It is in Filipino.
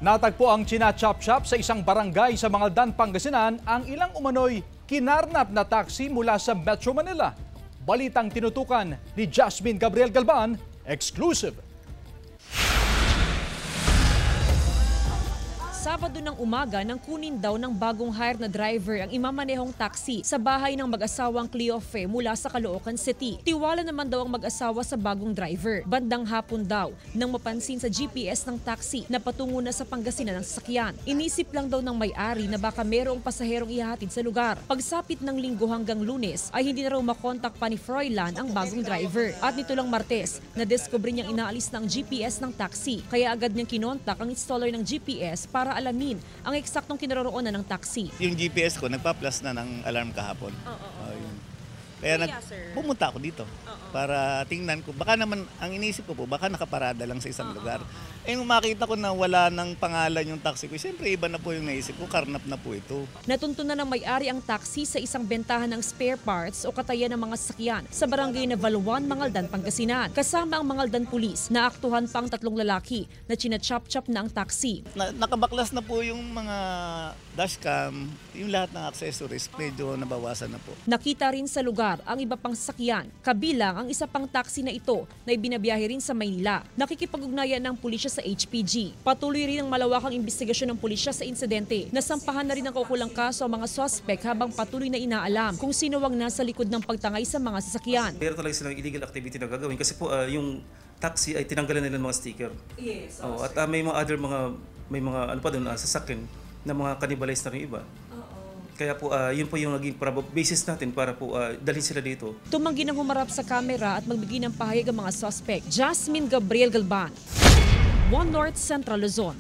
Natagpo ang China-Chop-Chop sa isang barangay sa Mangaldan, Pangasinan ang ilang umano'y kinarnap na taxi mula sa Metro Manila. Balitang tinutukan ni Jasmine Gabriel Galban, exclusive. Sabado ng umaga nang kunin daw ng bagong hire na driver ang imamanehong taxi sa bahay ng mag-asawang Cleofe mula sa Caloocan City. Tiwala naman daw ang mag-asawa sa bagong driver. Bandang hapon daw nang mapansin sa GPS ng taxi na patungo na sa Pangasinan ng sasakyan. Inisip lang daw ng may-ari na baka mayroong pasaherong ihahatid sa lugar. Pagsapit ng Linggo hanggang Lunes ay hindi na raw makontak pa ni Froilan ang bagong driver. At nito lang Martes, nadiskubre niyang inaalis na ang GPS ng taxi. Kaya agad niyang kinontak ang installer ng GPS para alamin ang eksaktong kinaroroonan ng taxi. Yung GPS ko, nagpa-plus na ng alarm kahapon. Yun. Kaya pumunta ako dito para tingnan ko. Baka naman, ang iniisip ko po, baka nakaparada lang sa isang lugar. Eh, nung makita ko na wala ng pangalan yung taxi ko, siyempre iba na po yung naisip ko, karnap na po ito. Natunto na ng may-ari ang taxi sa isang bentahan ng spare parts o katayan ng mga sasakyan sa barangay na Valuan, Mangaldan, Pangasinan. Kasama ang Mangaldan Police, naaktuhan pang 3 lalaki na china-chop-chop na ang taxi. Nakabaklas na po yung mga dashcam, yung lahat ng accessories, medyo nabawasan na po. Nakita rin sa lugar ang iba pang sasakyan, kabilang ang isa pang taxi na ito na ibinabiyahe rin sa Maynila. Nakikipag-ugnayan ng pulisya sa HPG. Patuloy rin ang malawakang investigasyon ng pulisya sa insidente. Nasampahan na rin ang kaukulang kaso ang mga suspect habang patuloy na inaalam kung sino ang nasa likod ng pagtangay sa mga sasakyan. Meron talaga silang illegal activity na gagawin kasi po yung taxi ay tinanggalan nila ng mga sticker. Yes. At may mga other may mga ano pa doon sasakyan na mga cannibalize na rin iba. Kaya po yun po yung naging basis natin para po dalhin sila dito. Tumanggi ng humarap sa kamera at magbigay ng pahayag ang mga suspect. Jasmine Gabriel Galban, One North Central Luzon.